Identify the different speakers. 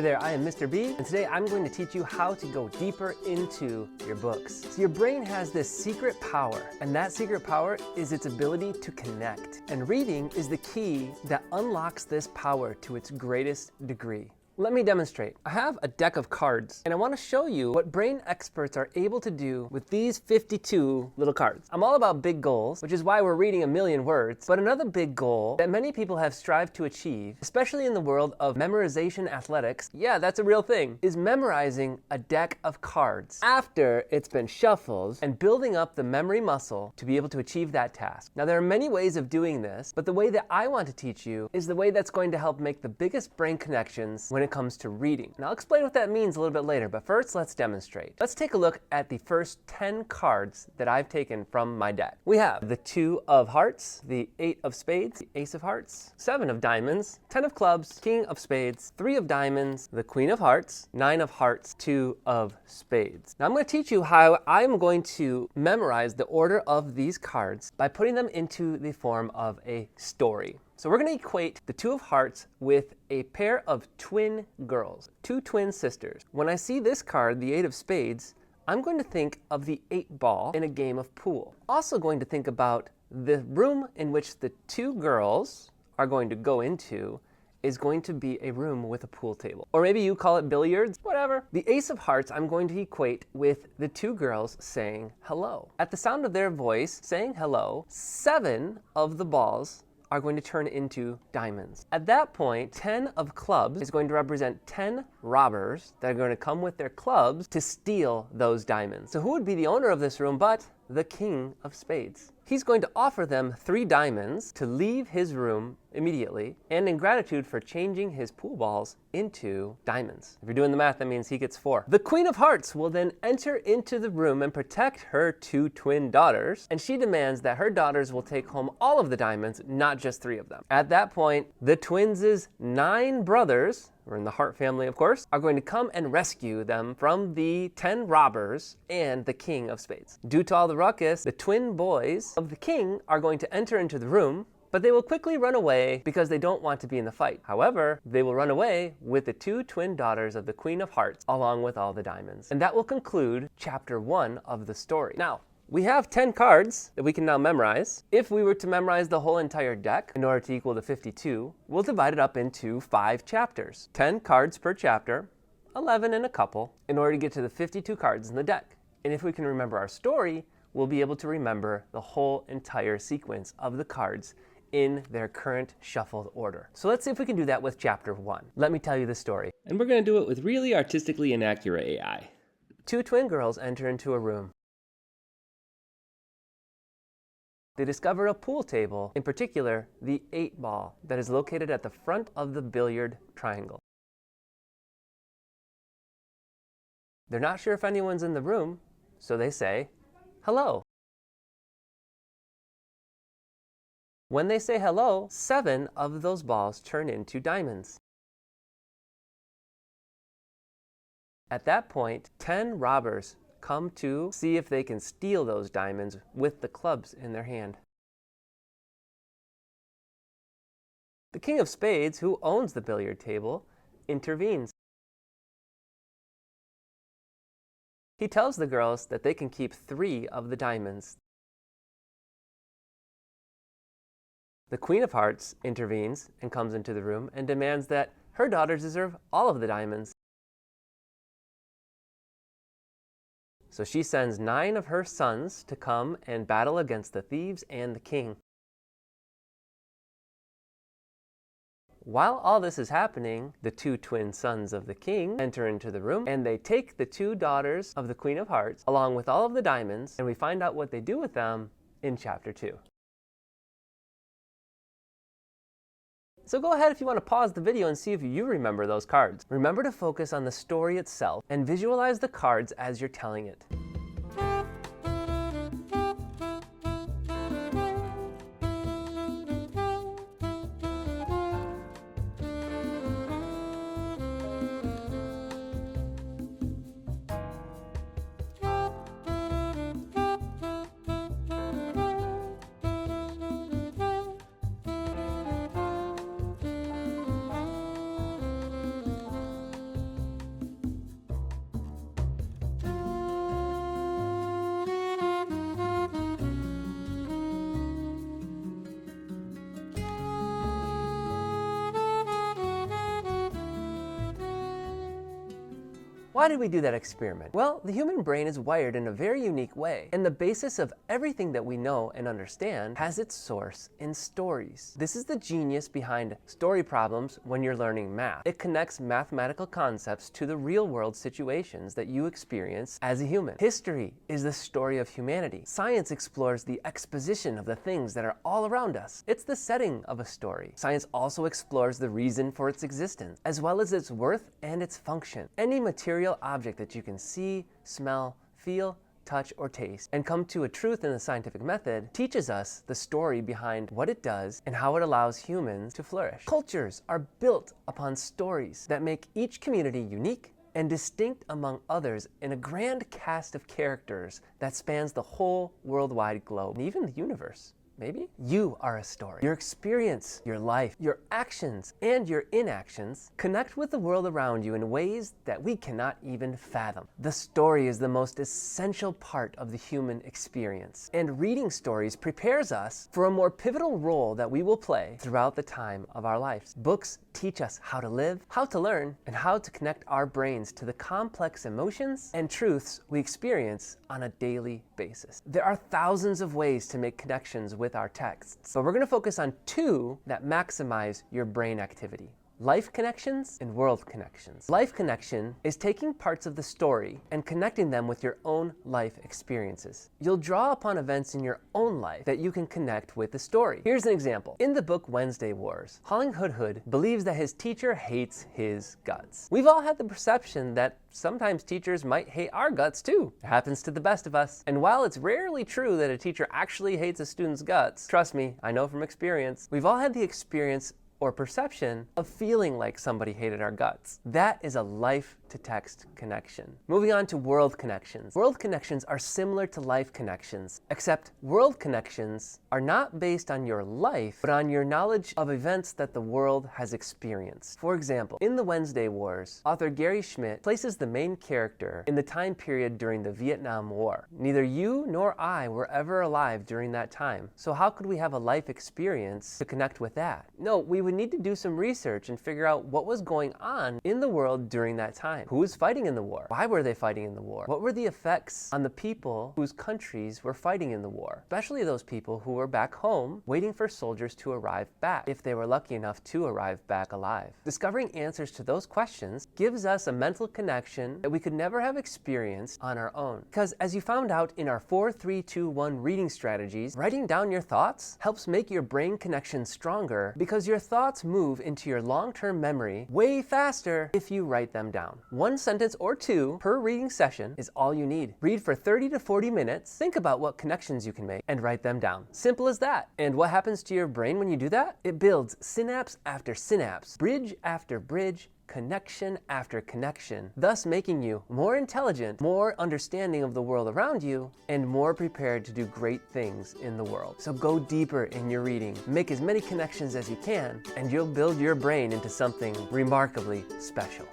Speaker 1: Hey there, I am Mr. B, and today I'm going to teach you how to go deeper into your books. So your brain has this secret power, and that secret power is its ability to connect. And reading is the key that unlocks this power to its greatest degree. Let me demonstrate. I have a deck of cards, and I want to show you what brain experts are able to do with these 52 little cards. I'm all about big goals, which is why we're reading a million words, but another big goal that many people have strived to achieve, especially in the world of memorization athletics, yeah, that's a real thing, is memorizing a deck of cards after it's been shuffled and building up the memory muscle to be able to achieve that task. Now, there are many ways of doing this, but the way that I want to teach you is the way that's going to help make the biggest brain connections when it comes to reading. And I'll explain what that means a little bit later, but first let's demonstrate. Let's take a look at the first 10 cards that I've taken from my deck. We have the 2 of hearts, the 8 of spades, the ace of hearts, 7 of diamonds, 10 of clubs, king of spades, 3 of diamonds, the queen of hearts, 9 of hearts, 2 of spades. Now I'm going to teach you how I'm going to memorize the order of these cards by putting them into the form of a story. So we're going to equate the 2 of hearts with a pair of twin girls, 2 twin sisters. When I see this card, the 8 of spades, I'm going to think of the 8 ball in a game of pool. Also going to think about the room in which the 2 girls are going to go into is going to be a room with a pool table. Or maybe you call it billiards, whatever. The ace of hearts I'm going to equate with the 2 girls saying hello. At the sound of their voice saying hello, 7 of the balls are going to turn into diamonds. At that point, 10 of clubs is going to represent 10 robbers that are going to come with their clubs to steal those diamonds. So who would be the owner of this room but the king of spades? He's going to offer them 3 diamonds to leave his room immediately, and in gratitude for changing his pool balls into diamonds. If you're doing the math, that means he gets 4. The queen of hearts will then enter into the room and protect her 2 twin daughters, and she demands that her daughters will take home all of the diamonds, not just 3 of them. At that point, the twins' 9 brothers, we're in the Hart family, of course, are going to come and rescue them from the 10 robbers and the king of spades. Due to all the ruckus, the twin boys of the king are going to enter into the room, but they will quickly run away because they don't want to be in the fight. However, they will run away with the 2 twin daughters of the Queen of Hearts, along with all the diamonds. And that will conclude chapter 1 of the story. Now, we have 10 cards that we can now memorize. If we were to memorize the whole entire deck in order to equal the 52, we'll divide it up into 5 chapters. 10 cards per chapter, 11 in a couple, in order to get to the 52 cards in the deck. And if we can remember our story, we'll be able to remember the whole entire sequence of the cards in their current shuffled order. So let's see if we can do that with chapter 1. Let me tell you the story.
Speaker 2: And we're going to do it with really artistically inaccurate AI.
Speaker 1: 2 twin girls enter into a room. They discover a pool table, in particular, the 8 ball that is located at the front of the billiard triangle. They're not sure if anyone's in the room, so they say, hello. When they say hello, 7 of those balls turn into diamonds. At that point, 10 robbers come to see if they can steal those diamonds with the clubs in their hand. The king of spades, who owns the billiard table, intervenes. He tells the girls that they can keep 3 of the diamonds. The queen of hearts intervenes and comes into the room and demands that her daughters deserve all of the diamonds. So she sends 9 of her sons to come and battle against the thieves and the king. While all this is happening, the 2 twin sons of the king enter into the room, and they take the 2 daughters of the Queen of Hearts along with all of the diamonds, and we find out what they do with them in chapter 2. So go ahead if you want to pause the video and see if you remember those cards. Remember to focus on the story itself and visualize the cards as you're telling it. Why did we do that experiment? Well, the human brain is wired in a very unique way, and the basis of everything that we know and understand has its source in stories. This is the genius behind story problems when you're learning math. It connects mathematical concepts to the real-world situations that you experience as a human. History is the story of humanity. Science explores the exposition of the things that are all around us. It's the setting of a story. Science also explores the reason for its existence, as well as its worth and its function. Any material object that you can see, smell, feel, touch, or taste, and come to a truth in the scientific method teaches us the story behind what it does and how it allows humans to flourish. Cultures are built upon stories that make each community unique and distinct among others in a grand cast of characters that spans the whole worldwide globe, and even the universe. Maybe? You are a story. Your experience, your life, your actions, and your inactions connect with the world around you in ways that we cannot even fathom. The story is the most essential part of the human experience, and reading stories prepares us for a more pivotal role that we will play throughout the time of our lives. Books teach us how to live, how to learn, and how to connect our brains to the complex emotions and truths we experience on a daily basis. There are thousands of ways to make connections with our texts, but we're going to focus on two that maximize your brain activity: life connections and world connections. Life connection is taking parts of the story and connecting them with your own life experiences. You'll draw upon events in your own life that you can connect with the story. Here's an example. In the book Wednesday Wars, Holling Hoodhood believes that his teacher hates his guts. We've all had the perception that sometimes teachers might hate our guts too. It happens to the best of us. And while it's rarely true that a teacher actually hates a student's guts, trust me, I know from experience, we've all had the experience or perception of feeling like somebody hated our guts. That is a life-to-text connection. Moving on to world connections. World connections are similar to life connections, except world connections are not based on your life, but on your knowledge of events that the world has experienced. For example, in the Wednesday Wars, author Gary Schmidt places the main character in the time period during the Vietnam War. Neither you nor I were ever alive during that time, so how could we have a life experience to connect with that? No, we would need to do some research and figure out what was going on in the world during that time. Who was fighting in the war? Why were they fighting in the war? What were the effects on the people whose countries were fighting in the war? Especially those people who were back home waiting for soldiers to arrive back, if they were lucky enough to arrive back alive. Discovering answers to those questions gives us a mental connection that we could never have experienced on our own. Because as you found out in our 4-3-2-1 reading strategies, writing down your thoughts helps make your brain connection stronger because your thoughts move into your long-term memory way faster if you write them down. One sentence or two per reading session is all you need. Read for 30 to 40 minutes, think about what connections you can make, and write them down. Simple as that. And what happens to your brain when you do that? It builds synapse after synapse, bridge after bridge, connection after connection, thus making you more intelligent, more understanding of the world around you, and more prepared to do great things in the world. So go deeper in your reading, make as many connections as you can, and you'll build your brain into something remarkably special.